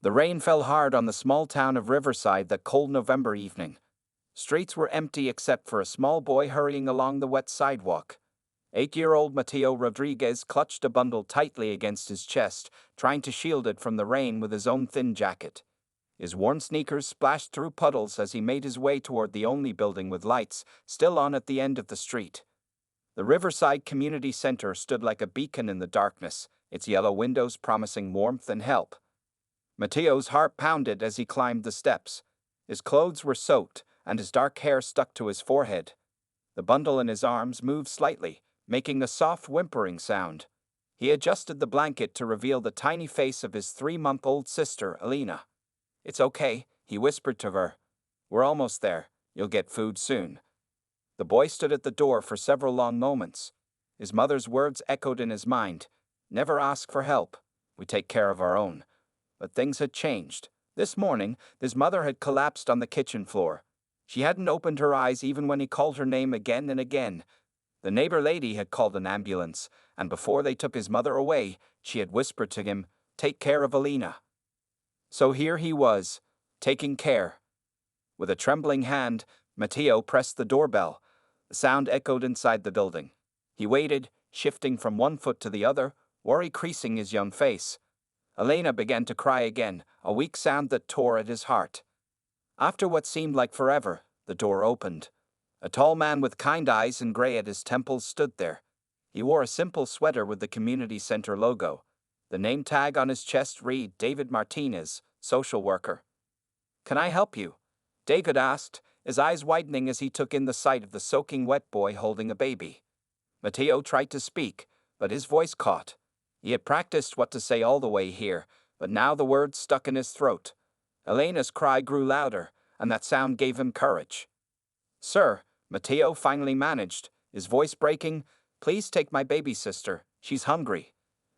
The rain fell hard on the small town of Riverside that cold November evening. Streets were empty except for a small boy hurrying along the wet sidewalk. 8-year-old Mateo Rodriguez clutched a bundle tightly against his chest, trying to shield it from the rain with his own thin jacket. His worn sneakers splashed through puddles as he made his way toward the only building with lights still on at the end of the street. The Riverside Community Center stood like a beacon in the darkness, its yellow windows promising warmth and help. Mateo's heart pounded as he climbed the steps. His clothes were soaked, and his dark hair stuck to his forehead. The bundle in his arms moved slightly, making a soft whimpering sound. He adjusted the blanket to reveal the tiny face of his 3-month-old sister, Alina. "It's okay," he whispered to her. "We're almost there. You'll get food soon." The boy stood at the door for several long moments. His mother's words echoed in his mind. "Never ask for help. We take care of our own." But things had changed. This morning, his mother had collapsed on the kitchen floor. She hadn't opened her eyes even when he called her name again and again. The neighbor lady had called an ambulance, and before they took his mother away, she had whispered to him, "Take care of Alina." So here he was, taking care. With a trembling hand, Mateo pressed the doorbell. The sound echoed inside the building. He waited, shifting from one foot to the other, worry creasing his young face. Elena began to cry again, a weak sound that tore at his heart. After what seemed like forever, the door opened. A tall man with kind eyes and gray at his temples stood there. He wore a simple sweater with the community center logo. The name tag on his chest read David Martinez, social worker. "Can I help you?" David asked, his eyes widening as he took in the sight of the soaking wet boy holding a baby. Mateo tried to speak, but his voice caught. He had practiced what to say all the way here, but now the words stuck in his throat. Elena's cry grew louder, and that sound gave him courage. "Sir," Mateo finally managed, his voice breaking, "please take my baby sister. She's hungry."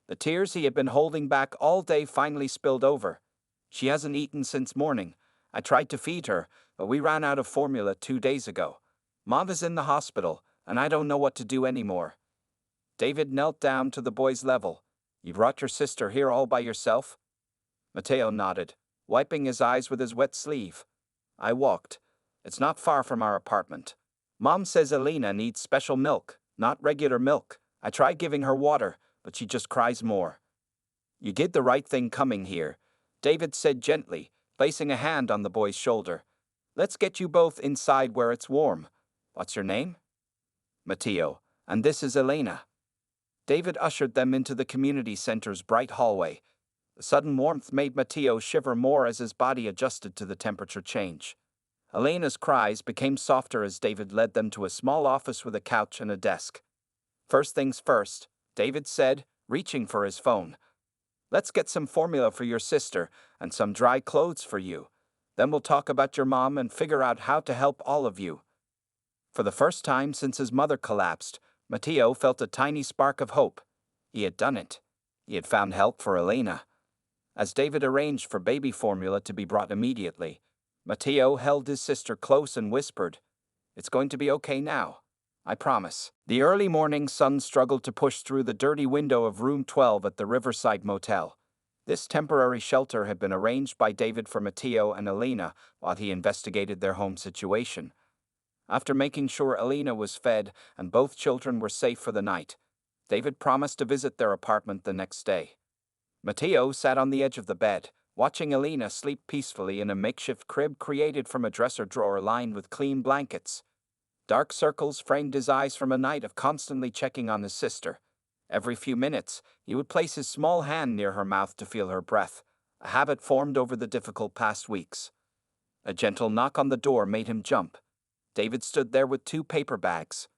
The tears he had been holding back all day finally spilled over. "She hasn't eaten since morning. I tried to feed her, but we ran out of formula 2 days ago. Mom is in the hospital, and I don't know what to do anymore." David knelt down to the boy's level. "You brought your sister here all by yourself?" Mateo nodded, wiping his eyes with his wet sleeve. "I walked. It's not far from our apartment. Mom says Alina needs special milk, not regular milk. I tried giving her water, but she just cries more." "You did the right thing coming here," David said gently, placing a hand on the boy's shoulder. "Let's get you both inside where it's warm. What's your name?" "Mateo, and this is Elena." David ushered them into the community center's bright hallway. The sudden warmth made Mateo shiver more as his body adjusted to the temperature change. Elena's cries became softer as David led them to a small office with a couch and a desk. "First things first," David said, reaching for his phone. "Let's get some formula for your sister and some dry clothes for you. Then we'll talk about your mom and figure out how to help all of you." For the first time since his mother collapsed, Mateo felt a tiny spark of hope. He had done it. He had found help for Elena. As David arranged for baby formula to be brought immediately, Mateo held his sister close and whispered, "It's going to be okay now. I promise." The early morning sun struggled to push through the dirty window of room 12 at the Riverside Motel. This temporary shelter had been arranged by David for Mateo and Elena while he investigated their home situation. After making sure Elena was fed and both children were safe for the night, David promised to visit their apartment the next day. Mateo sat on the edge of the bed, watching Elena sleep peacefully in a makeshift crib created from a dresser drawer lined with clean blankets. Dark circles framed his eyes from a night of constantly checking on his sister. Every few minutes, he would place his small hand near her mouth to feel her breath, a habit formed over the difficult past weeks. A gentle knock on the door made him jump. David stood there with 2 paper bags.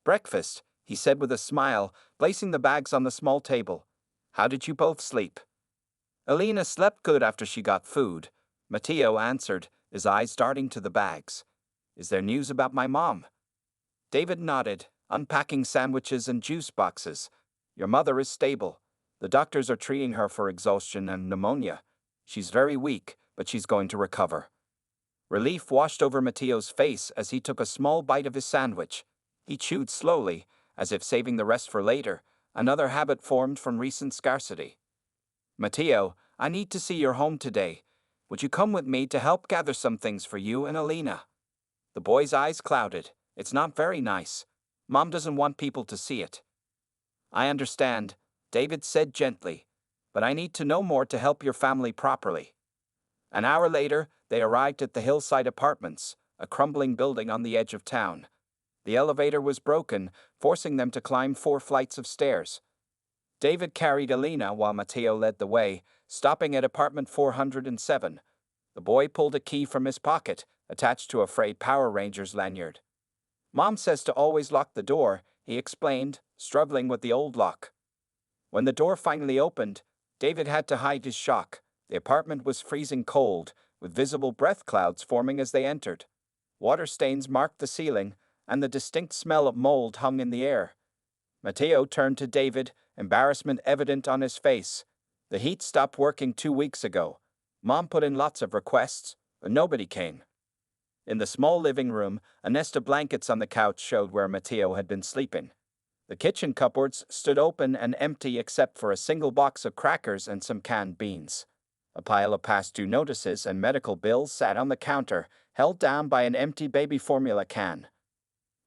"Breakfast," he said with a smile, placing the bags on the small table. "How did you both sleep?" "Elena slept good after she got food," Mateo answered, his eyes darting to the bags. "Is there news about my mom?" David nodded, unpacking sandwiches and juice boxes. "Your mother is stable. The doctors are treating her for exhaustion and pneumonia. She's very weak, but she's going to recover." Relief washed over Mateo's face as he took a small bite of his sandwich. He chewed slowly, as if saving the rest for later, another habit formed from recent scarcity. "Mateo, I need to see your home today. Would you come with me to help gather some things for you and Alina? The boy's eyes clouded. It's not very nice. Mom doesn't want people to see it. I understand, David said gently, but I need to know more to help your family properly. An hour later, they arrived at the Hillside Apartments, a crumbling building on the edge of town. The elevator was broken, forcing them to climb 4 flights of stairs. David carried Alina while Matteo led the way, stopping at apartment 407. The boy pulled a key from his pocket, attached to a frayed Power Rangers lanyard. Mom says to always lock the door, he explained, struggling with the old lock. When the door finally opened, David had to hide his shock. The apartment was freezing cold, with visible breath clouds forming as they entered. Water stains marked the ceiling, and the distinct smell of mold hung in the air. Matteo turned to David, embarrassment evident on his face. The heat stopped working 2 weeks ago. Mom put in lots of requests, but nobody came. In the small living room, a nest of blankets on the couch showed where Matteo had been sleeping. The kitchen cupboards stood open and empty except for a single box of crackers and some canned beans. A pile of past due notices and medical bills sat on the counter, held down by an empty baby formula can.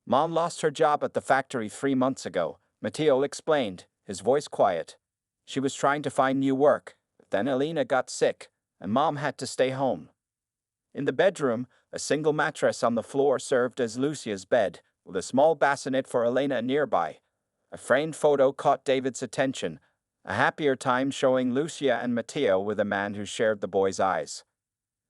Mom lost her job at the factory 3 months ago, Matteo explained, his voice quiet. She was trying to find new work, but then Alina got sick, and Mom had to stay home. In the bedroom, a single mattress on the floor served as Lucia's bed, with a small bassinet for Elena nearby. A framed photo caught David's attention, a happier time showing Lucia and Matteo with a man who shared the boy's eyes.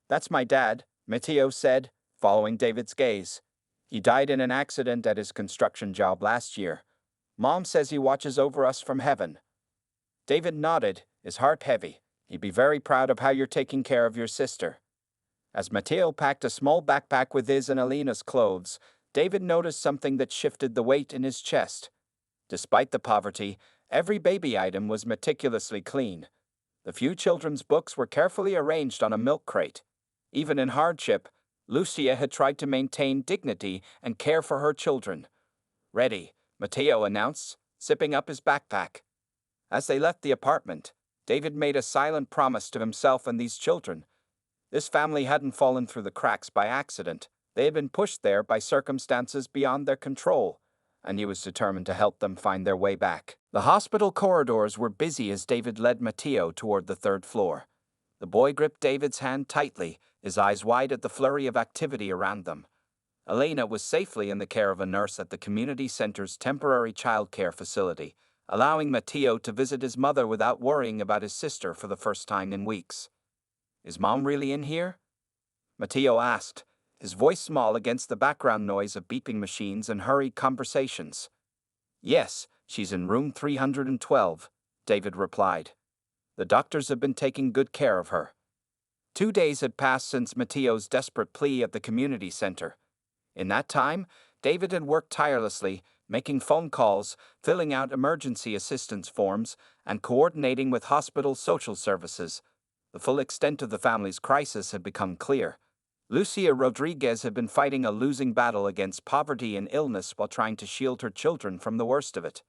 That's my dad, Matteo said, following David's gaze. He died in an accident at his construction job last year. Mom says he watches over us from heaven. David nodded, his heart heavy. He'd be very proud of how you're taking care of your sister. As Matteo packed a small backpack with his and Alina's clothes, David noticed something that shifted the weight in his chest. Despite the poverty, every baby item was meticulously clean. The few children's books were carefully arranged on a milk crate. Even in hardship, Lucia had tried to maintain dignity and care for her children. Ready, Matteo announced, zipping up his backpack. As they left the apartment, David made a silent promise to himself and these children. This family hadn't fallen through the cracks by accident. They had been pushed there by circumstances beyond their control, and he was determined to help them find their way back. The hospital corridors were busy as David led Matteo toward the 3rd floor. The boy gripped David's hand tightly, his eyes wide at the flurry of activity around them. Elena was safely in the care of a nurse at the community center's temporary childcare facility, allowing Matteo to visit his mother without worrying about his sister for the first time in weeks. Is Mom really in here? Matteo asked, his voice small against the background noise of beeping machines and hurried conversations. Yes, she's in room 312, David replied. The doctors have been taking good care of her. 2 days had passed since Matteo's desperate plea at the community center. In that time, David had worked tirelessly, making phone calls, filling out emergency assistance forms, and coordinating with hospital social services. The full extent of the family's crisis had become clear. Lucia Rodriguez had been fighting a losing battle against poverty and illness while trying to shield her children from the worst of it.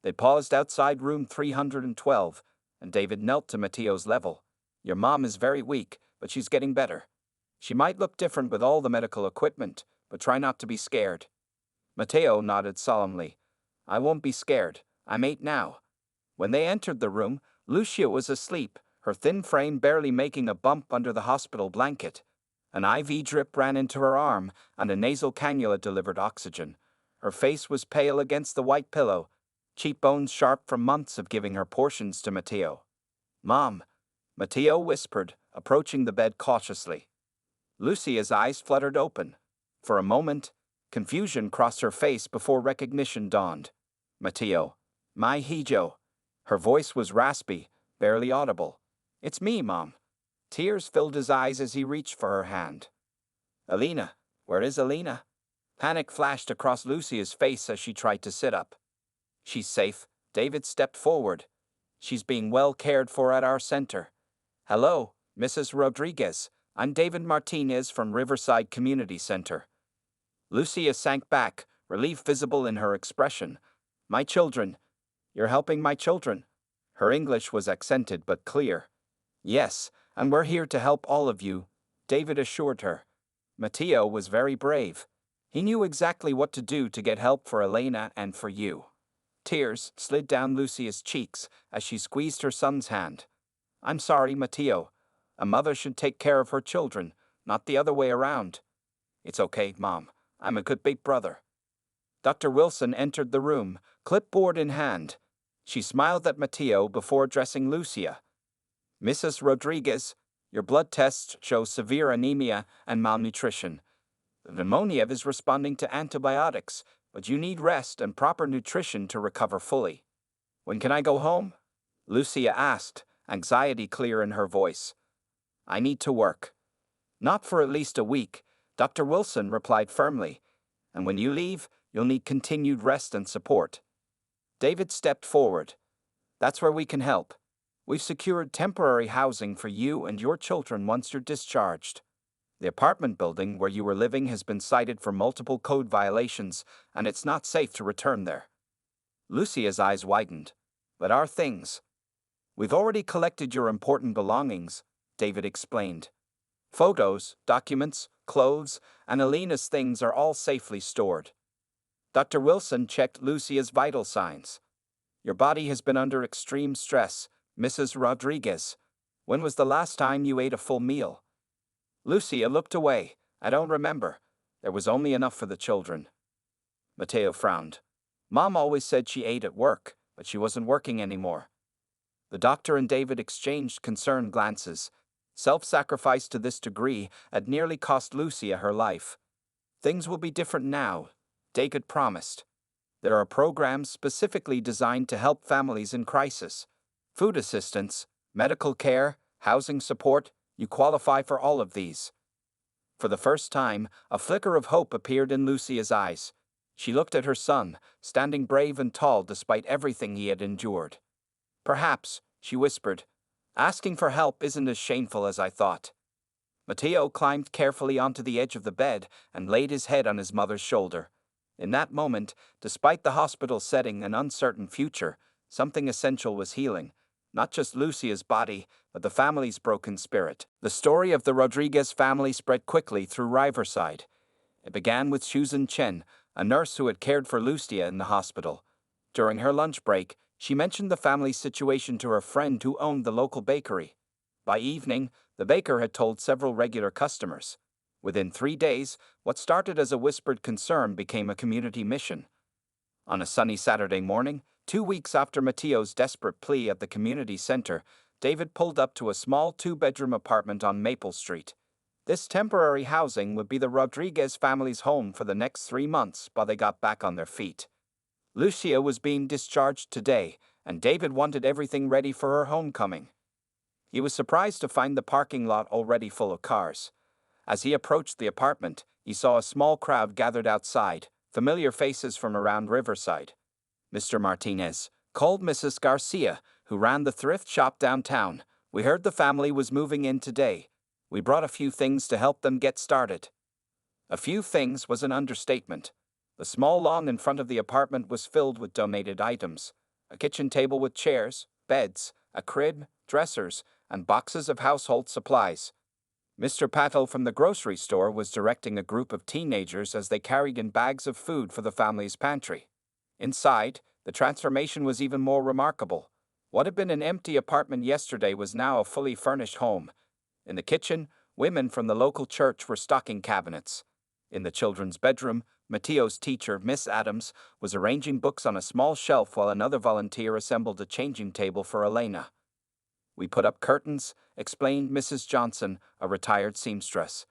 They paused outside room 312, and David knelt to Matteo's level. Your mom is very weak, but she's getting better. She might look different with all the medical equipment, but try not to be scared. Matteo nodded solemnly. I won't be scared. I'm 8 now. When they entered the room, Lucia was asleep, her thin frame barely making a bump under the hospital blanket. An IV drip ran into her arm, and a nasal cannula delivered oxygen. Her face was pale against the white pillow, cheekbones sharp from months of giving her portions to Matteo. Mom, Matteo whispered, approaching the bed cautiously. Lucia's eyes fluttered open. For a moment, confusion crossed her face before recognition dawned. Matteo, my hijo. Her voice was raspy, barely audible. It's me, Mom. Tears filled his eyes as he reached for her hand. Alina, where is Alina? Panic flashed across Lucia's face as she tried to sit up. She's safe. David stepped forward. She's being well cared for at our center. Hello, Mrs. Rodriguez. I'm David Martinez from Riverside Community Center. Lucia sank back, relief visible in her expression. My children. You're helping my children. Her English was accented but clear. Yes, and we're here to help all of you, David assured her. Matteo was very brave. He knew exactly what to do to get help for Elena and for you. Tears slid down Lucia's cheeks as she squeezed her son's hand. I'm sorry, Matteo. A mother should take care of her children, not the other way around. It's okay, Mom. I'm a good big brother. Dr. Wilson entered the room, clipboard in hand. She smiled at Matteo before addressing Lucia. Mrs. Rodriguez, your blood tests show severe anemia and malnutrition. The pneumonia is responding to antibiotics, but you need rest and proper nutrition to recover fully. When can I go home? Lucia asked, anxiety clear in her voice. I need to work. Not for at least a week, Dr. Wilson replied firmly. And when you leave, you'll need continued rest and support. David stepped forward. That's where we can help. We've secured temporary housing for you and your children once you're discharged. The apartment building where you were living has been cited for multiple code violations, and it's not safe to return there. Lucia's eyes widened. But our things? We've already collected your important belongings, David explained. Photos, documents, clothes, and Elena's things are all safely stored. Dr. Wilson checked Lucia's vital signs. Your body has been under extreme stress, Mrs. Rodriguez. When was the last time you ate a full meal? Lucia looked away. I don't remember. There was only enough for the children. Matteo frowned. Mom always said she ate at work, but she wasn't working anymore. The doctor and David exchanged concerned glances. Self-sacrifice to this degree had nearly cost Lucia her life. Things will be different now, David promised. There are programs specifically designed to help families in crisis. Food assistance, medical care, housing support, you qualify for all of these. For the first time, a flicker of hope appeared in Lucia's eyes. She looked at her son, standing brave and tall despite everything he had endured. Perhaps, she whispered, asking for help isn't as shameful as I thought. Matteo climbed carefully onto the edge of the bed and laid his head on his mother's shoulder. In that moment, despite the hospital setting and uncertain future, something essential was healing. Not just Lucia's body, but the family's broken spirit. The story of the Rodriguez family spread quickly through Riverside. It began with Susan Chen, a nurse who had cared for Lucia in the hospital. During her lunch break, she mentioned the family's situation to her friend who owned the local bakery. By evening, the baker had told several regular customers. Within 3 days, what started as a whispered concern became a community mission. On a sunny Saturday morning, 2 weeks after Matteo's desperate plea at the community center, David pulled up to a small 2-bedroom apartment on Maple Street. This temporary housing would be the Rodriguez family's home for the next 3 months while they got back on their feet. Lucia was being discharged today, and David wanted everything ready for her homecoming. He was surprised to find the parking lot already full of cars. As he approached the apartment, he saw a small crowd gathered outside, familiar faces from around Riverside. Mr. Martinez called Mrs. Garcia, who ran the thrift shop downtown. We heard the family was moving in today. We brought a few things to help them get started. A few things was an understatement. The small lawn in front of the apartment was filled with donated items. A kitchen table with chairs, beds, a crib, dressers, and boxes of household supplies. Mr. Patel from the grocery store was directing a group of teenagers as they carried in bags of food for the family's pantry. Inside, the transformation was even more remarkable. What had been an empty apartment yesterday was now a fully furnished home. In the kitchen, women from the local church were stocking cabinets. In the children's bedroom, Matteo's teacher, Miss Adams, was arranging books on a small shelf while another volunteer assembled a changing table for Elena. We put up curtains, explained Mrs. Johnson, a retired seamstress.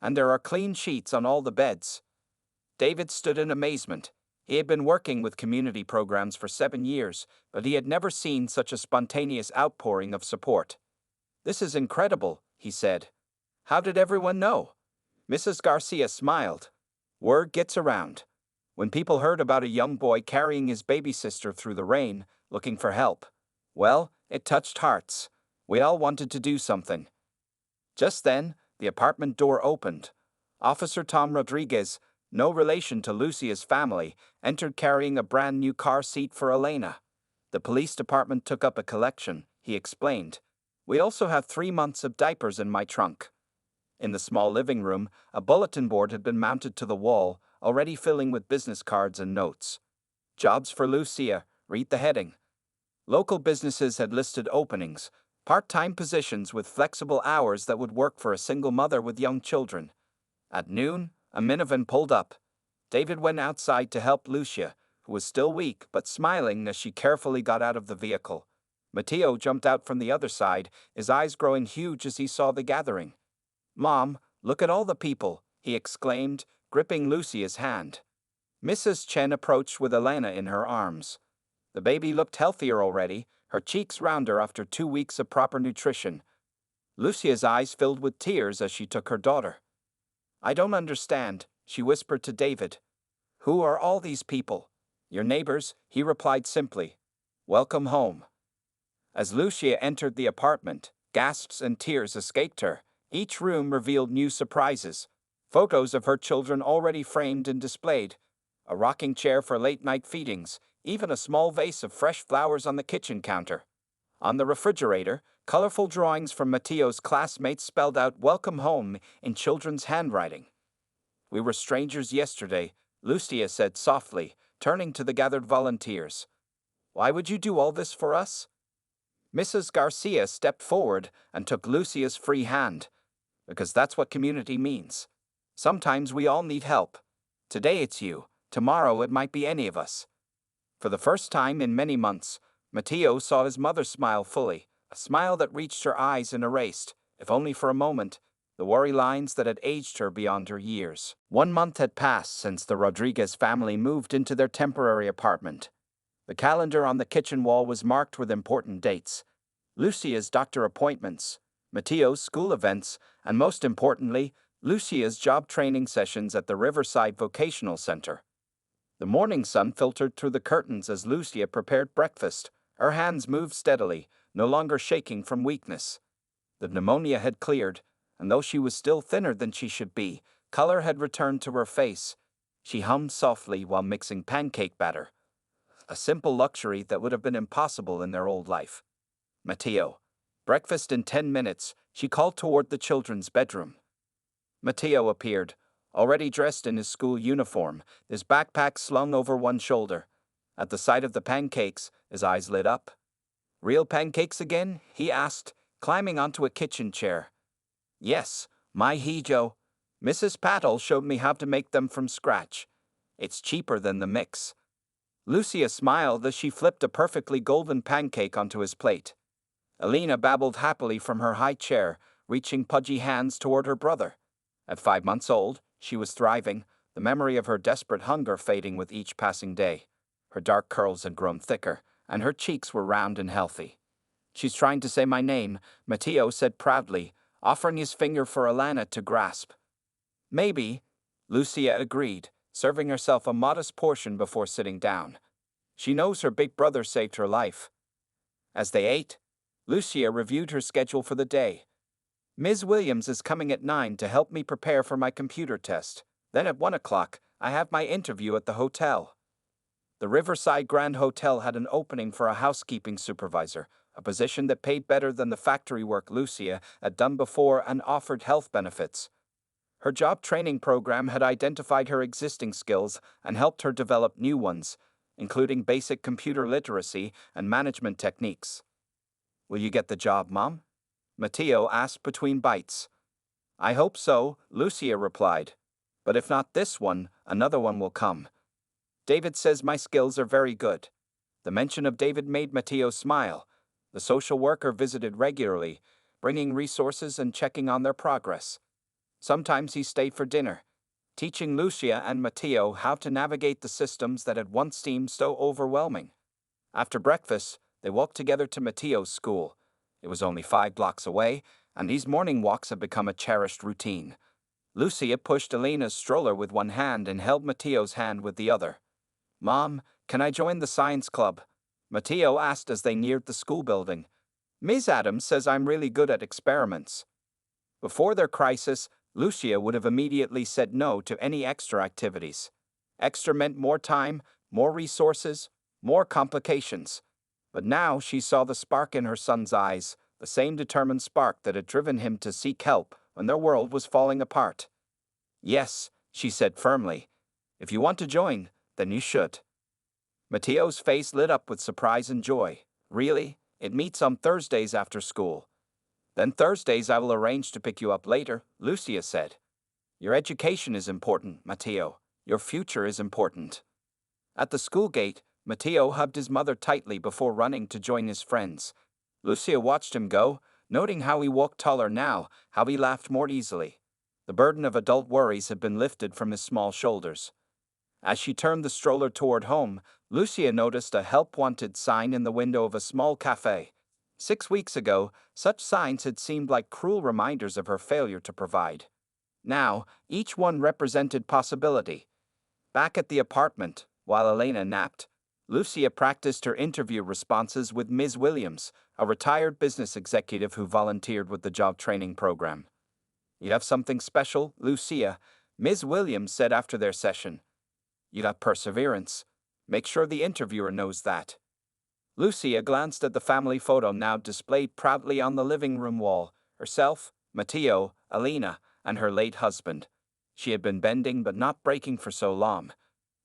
And there are clean sheets on all the beds. David stood in amazement. He had been working with community programs for 7 years, but he had never seen such a spontaneous outpouring of support. This is incredible, he said. How did everyone know? Mrs. Garcia smiled. Word gets around. When people heard about a young boy carrying his baby sister through the rain, looking for help, well, it touched hearts. We all wanted to do something. Just then, the apartment door opened. Officer Tom Rodriguez, no relation to Lucia's family, entered carrying a brand new car seat for Elena. The police department took up a collection, he explained. We also have 3 months of diapers in my trunk. In the small living room, a bulletin board had been mounted to the wall, already filling with business cards and notes. Jobs for Lucia, read the heading. Local businesses had listed openings, part-time positions with flexible hours that would work for a single mother with young children. At noon, a minivan pulled up. David went outside to help Lucia, who was still weak but smiling as she carefully got out of the vehicle. Matteo jumped out from the other side, his eyes growing huge as he saw the gathering. "Mom, look at all the people," he exclaimed, gripping Lucia's hand. Mrs. Chen approached with Elena in her arms. The baby looked healthier already, her cheeks rounder after 2 weeks of proper nutrition. Lucia's eyes filled with tears as she took her daughter. "I don't understand," she whispered to David. "Who are all these people?" "Your neighbors," he replied simply. "Welcome home." As Lucia entered the apartment, gasps and tears escaped her. Each room revealed new surprises. Photos of her children already framed and displayed, a rocking chair for late-night feedings, even a small vase of fresh flowers on the kitchen counter. On the refrigerator, colorful drawings from Matteo's classmates spelled out "Welcome home" in children's handwriting. "We were strangers yesterday," Lucia said softly, turning to the gathered volunteers. "Why would you do all this for us?" Mrs. Garcia stepped forward and took Lucia's free hand. "Because that's what community means. Sometimes we all need help. Today it's you, tomorrow it might be any of us." For the first time in many months, Matteo saw his mother smile fully, a smile that reached her eyes and erased, if only for a moment, the worry lines that had aged her beyond her years. 1 month had passed since the Rodriguez family moved into their temporary apartment. The calendar on the kitchen wall was marked with important dates: Lucia's doctor appointments, Matteo's school events, and most importantly, Lucia's job training sessions at the Riverside Vocational Center. The morning sun filtered through the curtains as Lucia prepared breakfast. Her hands moved steadily, no longer shaking from weakness. The pneumonia had cleared, and though she was still thinner than she should be, color had returned to her face. She hummed softly while mixing pancake batter, a simple luxury that would have been impossible in their old life. "Matteo, breakfast in 10 minutes, she called toward the children's bedroom. Matteo appeared, already dressed in his school uniform, his backpack slung over one shoulder. At the sight of the pancakes, his eyes lit up. "Real pancakes again?" he asked, climbing onto a kitchen chair. "Yes, my hijo. Mrs. Patel showed me how to make them from scratch. It's cheaper than the mix." Lucia smiled as she flipped a perfectly golden pancake onto his plate. Elena babbled happily from her high chair, reaching pudgy hands toward her brother. At 5 months old, she was thriving, the memory of her desperate hunger fading with each passing day. Her dark curls had grown thicker, and her cheeks were round and healthy. "She's trying to say my name," Matteo said proudly, offering his finger for Elena to grasp. "Maybe," Lucia agreed, serving herself a modest portion before sitting down. "She knows her big brother saved her life." As they ate, Lucia reviewed her schedule for the day. "Ms. Williams is coming at 9 to help me prepare for my computer test. Then at 1 o'clock, I have my interview at the hotel." The Riverside Grand Hotel had an opening for a housekeeping supervisor, a position that paid better than the factory work Lucia had done before and offered health benefits. Her job training program had identified her existing skills and helped her develop new ones, including basic computer literacy and management techniques. "Will you get the job, Mom?" Matteo asked between bites. "I hope so," Lucia replied. "But if not this one, another one will come. David says my skills are very good." The mention of David made Matteo smile. The social worker visited regularly, bringing resources and checking on their progress. Sometimes he stayed for dinner, teaching Lucia and Matteo how to navigate the systems that had once seemed so overwhelming. After breakfast, they walked together to Matteo's school. It was only 5 blocks away, and these morning walks had become a cherished routine. Lucia pushed Elena's stroller with one hand and held Matteo's hand with the other. "Mom, can I join the science club?" Matteo asked as they neared the school building. "Ms. Adams says I'm really good at experiments." Before their crisis, Lucia would have immediately said no to any extra activities. Extra meant more time, more resources, more complications. But now she saw the spark in her son's eyes, the same determined spark that had driven him to seek help when their world was falling apart. "Yes," she said firmly. "If you want to join, then you should." Matteo's face lit up with surprise and joy. "Really? It meets on Thursdays after school." "Then Thursdays I will arrange to pick you up later," Lucia said. "Your education is important, Matteo. Your future is important." At the school gate, Matteo hugged his mother tightly before running to join his friends. Lucia watched him go, noting how he walked taller now, how he laughed more easily. The burden of adult worries had been lifted from his small shoulders. As she turned the stroller toward home, Lucia noticed a help wanted sign in the window of a small cafe. 6 weeks ago, such signs had seemed like cruel reminders of her failure to provide. Now, each one represented possibility. Back at the apartment, while Elena napped, Lucia practiced her interview responses with Ms. Williams, a retired business executive who volunteered with the job training program. "You have something special, Lucia," Ms. Williams said after their session. "You have perseverance. Make sure the interviewer knows that." Lucia glanced at the family photo now displayed proudly on the living room wall, herself, Matteo, Elena, and her late husband. She had been bending but not breaking for so long.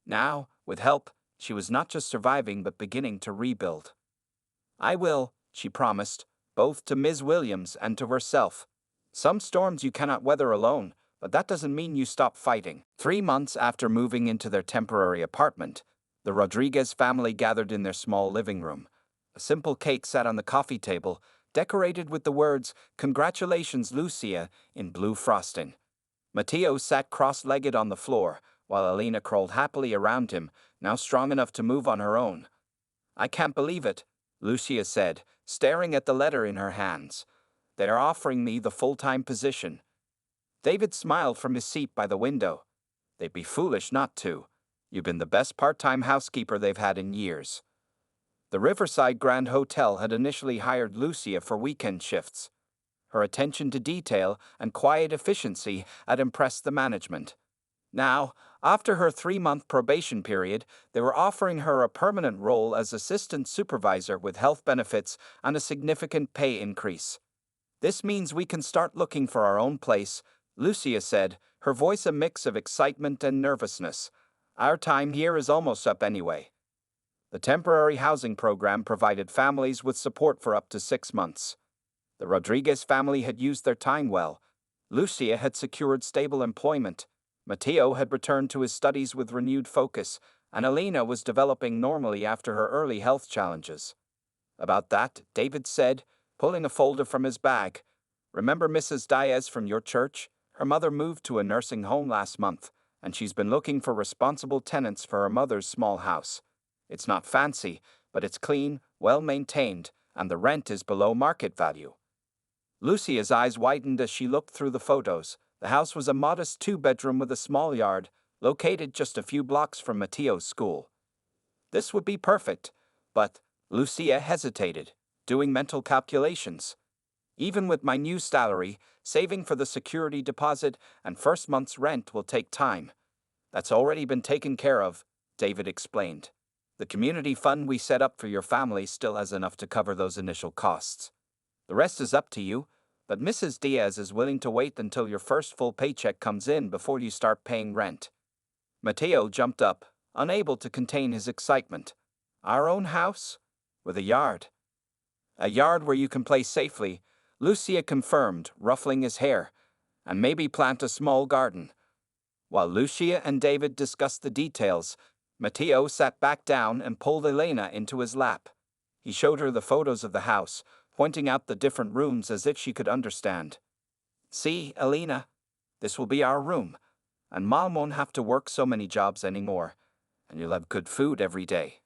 Now, with help, she was not just surviving but beginning to rebuild. "I will," she promised, both to Ms. Williams and to herself. "Some storms you cannot weather alone, but that doesn't mean you stop fighting." 3 months after moving into their temporary apartment, the Rodriguez family gathered in their small living room. A simple cake sat on the coffee table, decorated with the words, "Congratulations, Lucia," in blue frosting. Matteo sat cross-legged on the floor, while Elena crawled happily around him, now strong enough to move on her own. "I can't believe it," Lucia said, staring at the letter in her hands. "They are offering me the full-time position." David smiled from his seat by the window. "They'd be foolish not to. You've been the best part-time housekeeper they've had in years." The Riverside Grand Hotel had initially hired Lucia for weekend shifts. Her attention to detail and quiet efficiency had impressed the management. Now, after her 3-month probation period, they were offering her a permanent role as assistant supervisor with health benefits and a significant pay increase. "This means we can start looking for our own place," Lucia said, her voice a mix of excitement and nervousness. "Our time here is almost up anyway." The temporary housing program provided families with support for up to 6 months. The Rodriguez family had used their time well. Lucia had secured stable employment. Matteo had returned to his studies with renewed focus, and Elena was developing normally after her early health challenges. "About that," David said, pulling a folder from his bag. "Remember Mrs. Diaz from your church? Her mother moved to a nursing home last month, and she's been looking for responsible tenants for her mother's small house. It's not fancy, but it's clean, well-maintained, and the rent is below market value." Lucia's eyes widened as she looked through the photos. The house was a modest 2-bedroom with a small yard, located just a few blocks from Matteo's school. This would be perfect, but Lucia hesitated, doing mental calculations. "Even with my new salary, saving for the security deposit and first month's rent will take time." "That's already been taken care of," David explained. "The community fund we set up for your family still has enough to cover those initial costs. The rest is up to you, but Mrs. Diaz is willing to wait until your first full paycheck comes in before you start paying rent." Matteo jumped up, unable to contain his excitement. "Our own house? With a yard?" "A yard where you can play safely," Lucia confirmed, ruffling his hair, "and maybe plant a small garden." While Lucia and David discussed the details, Matteo sat back down and pulled Elena into his lap. He showed her the photos of the house, pointing out the different rooms as if she could understand. "See, Elena, this will be our room, and Mom won't have to work so many jobs anymore, and you'll have good food every day."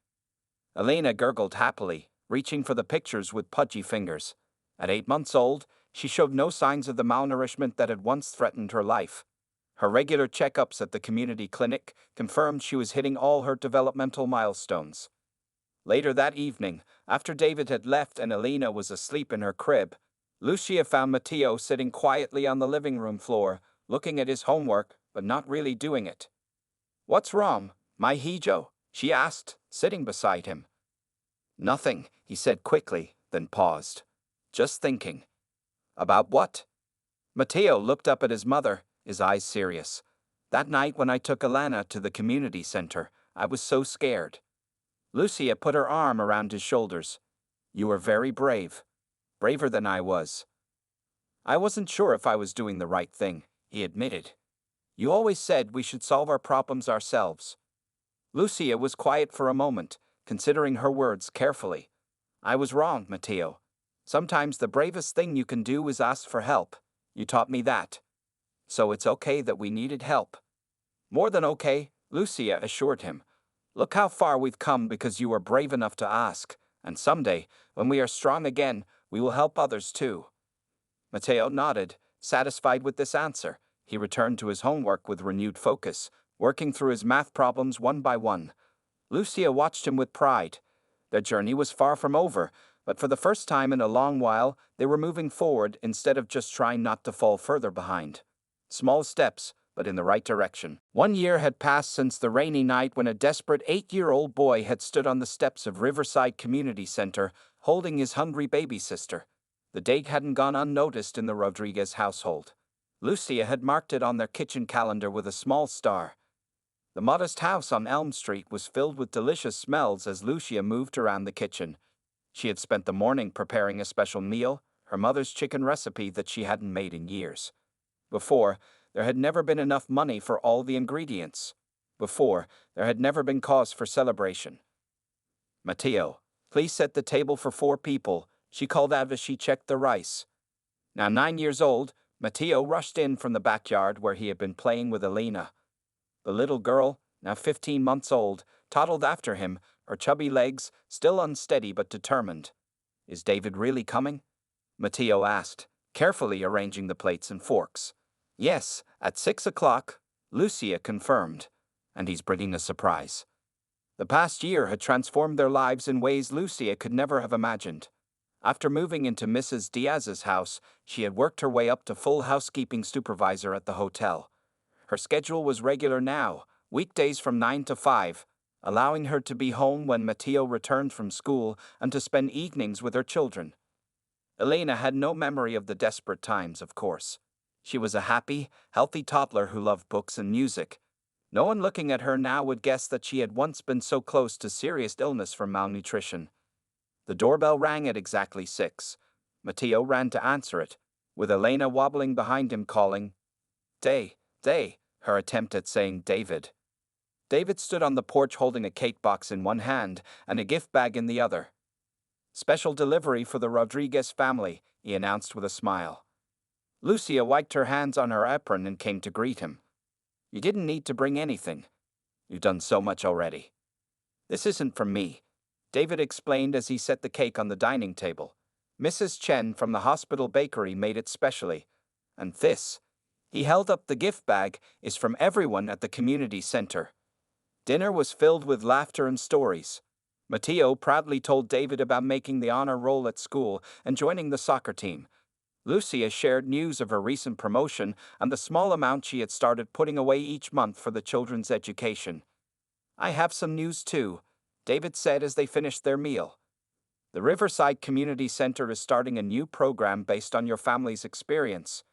Elena gurgled happily, reaching for the pictures with pudgy fingers. At 8 months old, she showed no signs of the malnourishment that had once threatened her life. Her regular checkups at the community clinic confirmed she was hitting all her developmental milestones. Later that evening, after David had left and Elena was asleep in her crib, Lucia found Matteo sitting quietly on the living room floor, looking at his homework, but not really doing it. "What's wrong, my hijo?" she asked, sitting beside him. "Nothing," he said quickly, then paused. Just thinking. About what? Matteo looked up at his mother, his eyes serious. That night when I took Elena to the community center, I was so scared. Lucia put her arm around his shoulders. You were very brave. Braver than I was. I wasn't sure if I was doing the right thing, he admitted. You always said we should solve our problems ourselves. Lucia was quiet for a moment, considering her words carefully. I was wrong, Matteo. Sometimes the bravest thing you can do is ask for help. You taught me that. So it's okay that we needed help. More than okay, Lucia assured him. Look how far we've come because you were brave enough to ask, and someday, when we are strong again, we will help others too. Matteo nodded, satisfied with this answer. He returned to his homework with renewed focus, working through his math problems one by one. Lucia watched him with pride. Their journey was far from over, but for the first time in a long while, they were moving forward instead of just trying not to fall further behind. Small steps, but in the right direction. 1 year had passed since the rainy night when a desperate 8-year-old boy had stood on the steps of Riverside Community Center, holding his hungry baby sister. The date hadn't gone unnoticed in the Rodriguez household. Lucia had marked it on their kitchen calendar with a small star. The modest house on Elm Street was filled with delicious smells as Lucia moved around the kitchen. She had spent the morning preparing a special meal, her mother's chicken recipe that she hadn't made in years. Before, there had never been enough money for all the ingredients. Before, there had never been cause for celebration. Matteo, please set the table for 4 people, she called out as she checked the rice. Now 9 years old, Matteo rushed in from the backyard where he had been playing with Elena. The little girl, now 15 months old, toddled after him, her chubby legs still unsteady but determined. Is David really coming? Matteo asked, carefully arranging the plates and forks. Yes, at 6 o'clock, Lucia confirmed. And he's bringing a surprise. The past year had transformed their lives in ways Lucia could never have imagined. After moving into Mrs. Diaz's house, she had worked her way up to full housekeeping supervisor at the hotel. Her schedule was regular now, weekdays from 9 to 5, allowing her to be home when Matteo returned from school and to spend evenings with her children. Elena had no memory of the desperate times, of course. She was a happy, healthy toddler who loved books and music. No one looking at her now would guess that she had once been so close to serious illness from malnutrition. The doorbell rang at exactly 6. Matteo ran to answer it, with Elena wobbling behind him calling, Day, her attempt at saying David. David stood on the porch holding a cake box in one hand and a gift bag in the other. Special delivery for the Rodriguez family, he announced with a smile. Lucia wiped her hands on her apron and came to greet him. You didn't need to bring anything. You've done so much already. This isn't from me, David explained as he set the cake on the dining table. Mrs. Chen from the hospital bakery made it specially. And this, he held up the gift bag, is from everyone at the community center. Dinner was filled with laughter and stories. Matteo proudly told David about making the honor roll at school and joining the soccer team. Lucia shared news of her recent promotion and the small amount she had started putting away each month for the children's education. I have some news too, David said as they finished their meal. The Riverside Community Center is starting a new program based on your family's experience.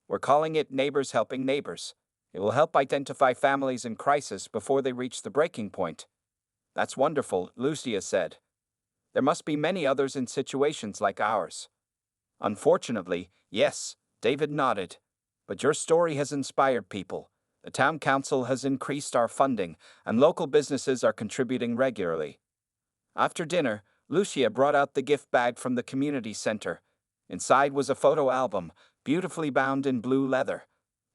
We're calling it Neighbors Helping Neighbors. It will help identify families in crisis before they reach the breaking point. That's wonderful, Lucia said. There must be many others in situations like ours. Unfortunately, yes, David nodded. But your story has inspired people. The town council has increased our funding, and local businesses are contributing regularly. After dinner, Lucia brought out the gift bag from the community center. Inside was a photo album, beautifully bound in blue leather.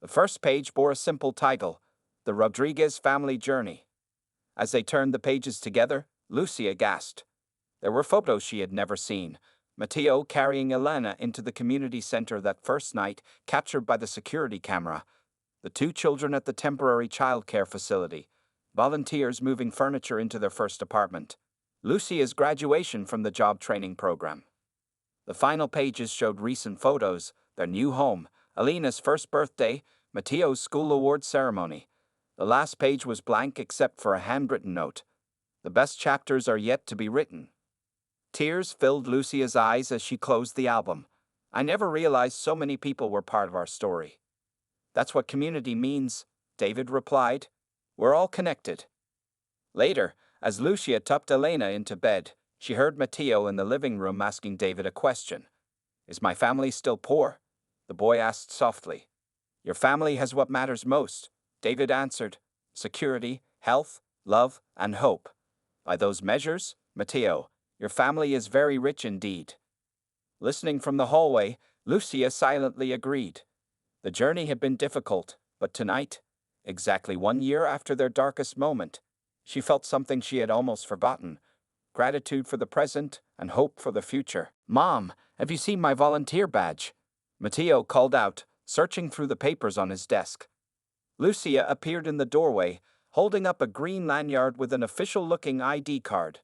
The first page bore a simple title, The Rodriguez Family Journey. As they turned the pages together, Lucia gasped. There were photos she had never seen. Matteo carrying Elena into the community center that first night, captured by the security camera. The 2 children at the temporary childcare facility. Volunteers moving furniture into their first apartment. Lucia's graduation from the job training program. The final pages showed recent photos, their new home, Elena's first birthday, Matteo's school award ceremony. The last page was blank except for a handwritten note. The best chapters are yet to be written. Tears filled Lucia's eyes as she closed the album. I never realized so many people were part of our story. That's what community means, David replied. We're all connected. Later, as Lucia tucked Elena into bed, she heard Matteo in the living room asking David a question. Is my family still poor? The boy asked softly. Your family has what matters most, David answered. Security, health, love, and hope. By those measures, Matteo, your family is very rich indeed. Listening from the hallway, Lucia silently agreed. The journey had been difficult, but tonight, exactly 1 year after their darkest moment, she felt something she had almost forgotten. Gratitude for the present and hope for the future. Mom, have you seen my volunteer badge? Matteo called out, searching through the papers on his desk. Lucia appeared in the doorway, holding up a green lanyard with an official-looking ID card.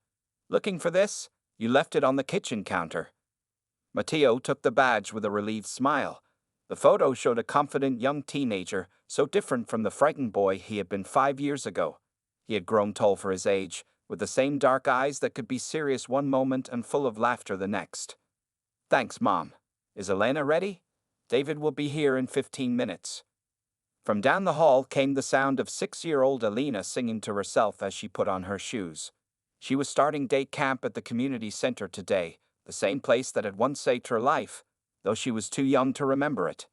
Looking for this? You left it on the kitchen counter. Matteo took the badge with a relieved smile. The photo showed a confident young teenager, so different from the frightened boy he had been 5 years ago. He had grown tall for his age, with the same dark eyes that could be serious one moment and full of laughter the next. Thanks, Mom. Is Elena ready? David will be here in 15 minutes. From down the hall came the sound of 6-year-old Elena singing to herself as she put on her shoes. She was starting day camp at the community center today, the same place that had once saved her life, though she was too young to remember it.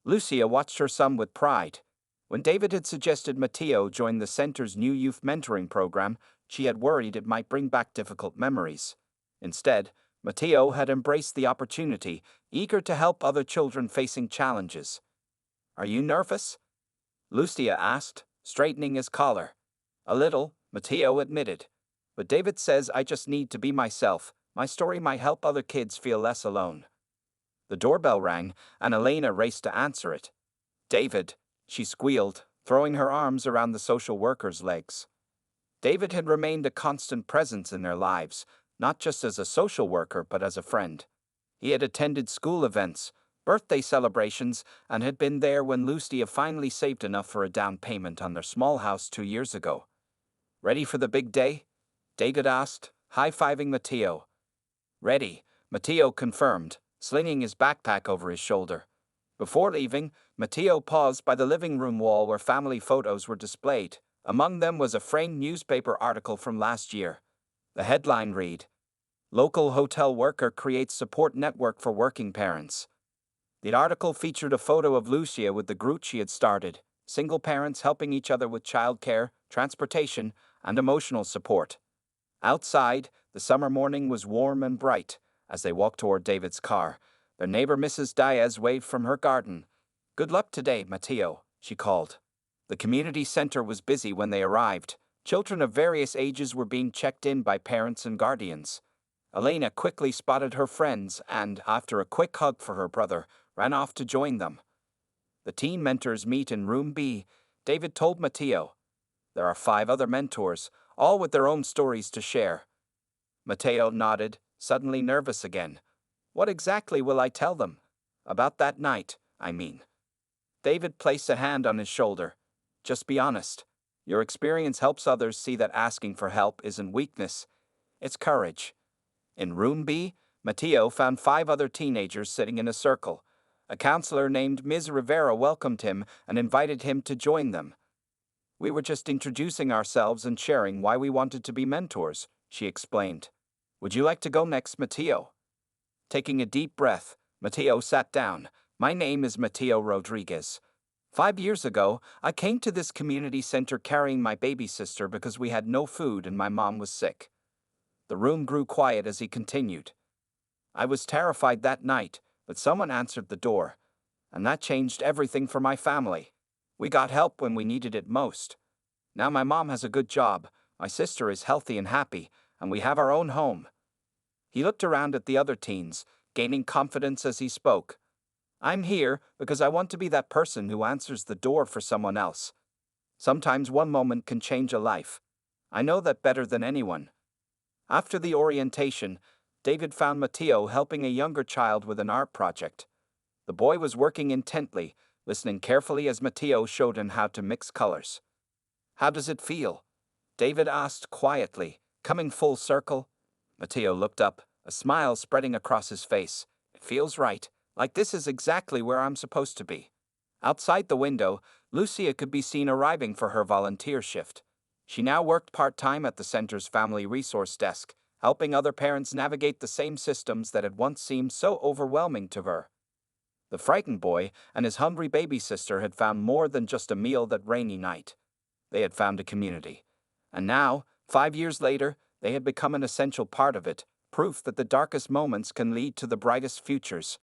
Lucia watched her son with pride. When David had suggested Matteo join the center's new youth mentoring program, she had worried it might bring back difficult memories. Instead, Matteo had embraced the opportunity, eager to help other children facing challenges. Are you nervous? Lucia asked, straightening his collar. A little, Matteo admitted. But David says I just need to be myself. My story might help other kids feel less alone. The doorbell rang, and Elena raced to answer it. David, she squealed, throwing her arms around the social worker's legs. David had remained a constant presence in their lives, not just as a social worker but as a friend. He had attended school events, birthday celebrations, and had been there when Lucia finally saved enough for a down payment on their small house 2 years ago. Ready for the big day? David asked, high-fiving Matteo. Ready, Matteo confirmed, slinging his backpack over his shoulder. Before leaving, Matteo paused by the living room wall where family photos were displayed. Among them was a framed newspaper article from last year. The headline read, Local hotel worker creates support network for working parents. The article featured a photo of Lucia with the group she had started, single parents helping each other with childcare, transportation, and emotional support. Outside, the summer morning was warm and bright. As they walked toward David's car, their neighbor Mrs. Diaz waved from her garden. Good luck today, Matteo, she called. The community center was busy when they arrived. Children of various ages were being checked in by parents and guardians. Elena quickly spotted her friends and, after a quick hug for her brother, ran off to join them. The teen mentors meet in room B, David told Matteo. There are 5 other mentors, all with their own stories to share. Matteo nodded, suddenly nervous again. What exactly will I tell them? About that night, I mean. David placed a hand on his shoulder. Just be honest. Your experience helps others see that asking for help isn't weakness. It's courage. In room B, Matteo found 5 other teenagers sitting in a circle. A counselor named Ms. Rivera welcomed him and invited him to join them. We were just introducing ourselves and sharing why we wanted to be mentors, she explained. Would you like to go next, Matteo? Taking a deep breath, Matteo sat down. My name is Matteo Rodriguez. 5 years ago, I came to this community center carrying my baby sister because we had no food and my mom was sick. The room grew quiet as he continued. I was terrified that night, but someone answered the door, and that changed everything for my family. We got help when we needed it most. Now my mom has a good job, my sister is healthy and happy, and we have our own home. He looked around at the other teens, gaining confidence as he spoke. I'm here because I want to be that person who answers the door for someone else. Sometimes one moment can change a life. I know that better than anyone. After the orientation, David found Matteo helping a younger child with an art project. The boy was working intently, listening carefully as Matteo showed him how to mix colors. How does it feel? David asked quietly, coming full circle. Matteo looked up, a smile spreading across his face. It feels right, like this is exactly where I'm supposed to be. Outside the window, Lucia could be seen arriving for her volunteer shift. She now worked part-time at the center's family resource desk, helping other parents navigate the same systems that had once seemed so overwhelming to her. The frightened boy and his hungry baby sister had found more than just a meal that rainy night. They had found a community. And now, 5 years later, they had become an essential part of it, proof that the darkest moments can lead to the brightest futures.